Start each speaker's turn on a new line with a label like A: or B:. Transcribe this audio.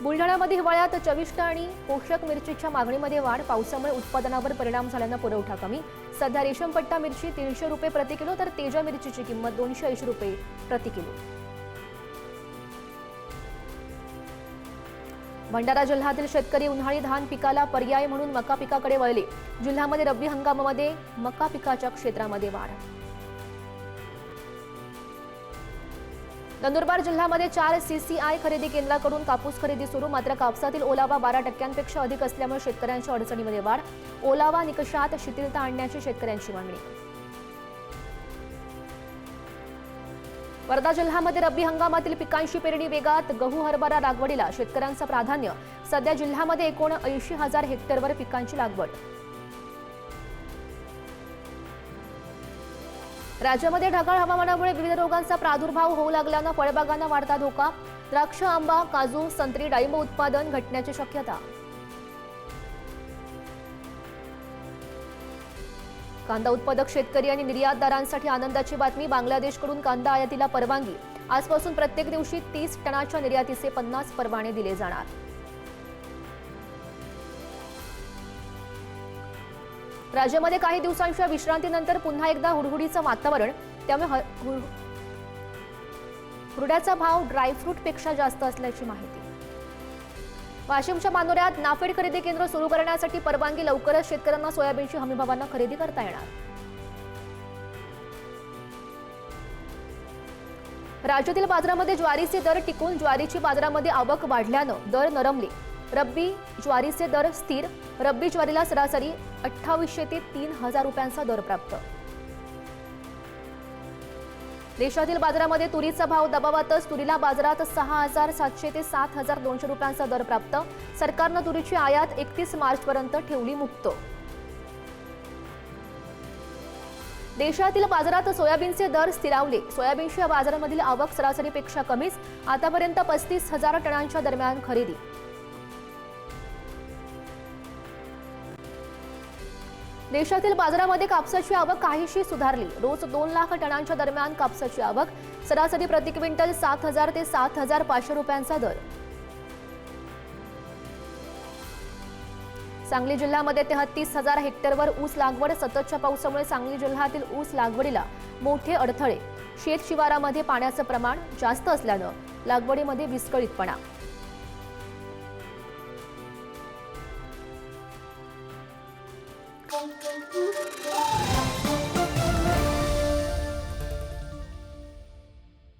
A: बुलढाण्यामध्ये हिवाळ्यात चविष्ट आणि पोषक मिरचीच्या मागणीमध्ये वाढ. पावसामुळे उत्पादनावर परिणाम झाल्यानं पुरवठा कमी. सध्या रेशमपट्टा मिरची 300 रुपये प्रति किलो तर तेजा मिरचीची किंमत 280 रुपये प्रति किलो. भंडारा जिल्ह्यातील शेतकरी उन्हाळी धान पिकाला पर्याय म्हणून मका पिकाकडे वळले. जिल्ह्यामध्ये रब्बी हंगामामध्ये मका पिकाच्या क्षेत्रामध्ये वाढ. नंदुरबार जिल्ह्यामध्ये 4 CCI खरेदी केंद्राकडून कापूस खरेदी सुरू. मात्र कापसातील ओलावा 12% अधिक असल्यामुळे शेतकऱ्यांच्या अडचणीमध्ये वाढ. ओलावा निकषात शिथिलता आणण्याची शेतकऱ्यांची मागणी. वर्धा जिल्ह्यामध्ये रब्बी हंगामातील पिकांची पेरणी वेगात. गहू हरभरा लागवडीला शेतकऱ्यांचं प्राधान्य. सध्या जिल्ह्यामध्ये एकूण 80,000 हेक्टरवर पिकांची लागवड. राज्यामध्ये ढगाळ हवामानामुळे विविध रोगांचा प्रादुर्भाव होऊ लागल्यानं फळबागांना वाढता धोका. द्राक्ष, आंबा, काजू, संत्री, डाळिंब उत्पादन घटण्याची शक्यता. कांदा उत्पादक शेतकरी आणि निर्यातदारांसाठी आनंदाची बातमी. बांगलादेशकडून कांदा आयातीला परवानगी. आजपासून प्रत्येक दिवशी 30 टनाच्या निर्यातीचे 50 परवाने दिले जाणार. राज्यामध्ये काही दिवसांच्या विश्रांतीनंतर पुन्हा एकदा हुडहुडीचं वातावरण. त्यामुळे हुरड्याचा भाव ड्रायफ्रूटपेक्षा जास्त असल्याची माहिती. वाशिमच्या मानोऱ्यात नाफेड खरेदी केंद्र सुरू करण्यासाठी परवानगी. लवकरच शेतकऱ्यांना सोयाबीनची हमीभावानं खरेदी करता येणार. राज्यातील बाजारामध्ये ज्वारीचे दर टिकून. ज्वारीची बाजारामध्ये आवक वाढल्यानं दर नरमले. रब्बी ज्वारीचे दर स्थिर. रब्बी ज्वारीला सरासरी 2800 ते 3000 रुपयांचा दर प्राप्त. देशातील बाजारामध्ये तुरीचा भाव दबावातच. तुरीला बाजारात 6700 ते 7200 रुपयांचा दर प्राप्त. सरकारनं तुरीची आयात 31 मार्चपर्यंत ठेवली मुक्त. देशातील बाजारात सोयाबीनचे दर स्थिरावले. सोयाबीनच्या बाजारामधील आवक सरासरीपेक्षा कमीच. आतापर्यंत 35,000 टनांच्या दरम्यान खरेदी. देशातील बाजारामध्ये कापसाची आवक काहीशी सुधारली. रोज 2 लाख टनांच्या दरम्यान कापसाची आवक. सरासरी प्रति क्विंटल 7,000 ते 7,500 रुपयांचा दर. सांगली जिल्ह्यामध्ये 33,000 हेक्टरवर ऊस लागवड. सततच्या पावसामुळे सांगली जिल्ह्यातील ऊस लागवडीला मोठे अडथळे. शेत शिवारामध्ये पाण्याचं प्रमाण जास्त असल्यानं लागवडीमध्ये विस्कळीतपणा.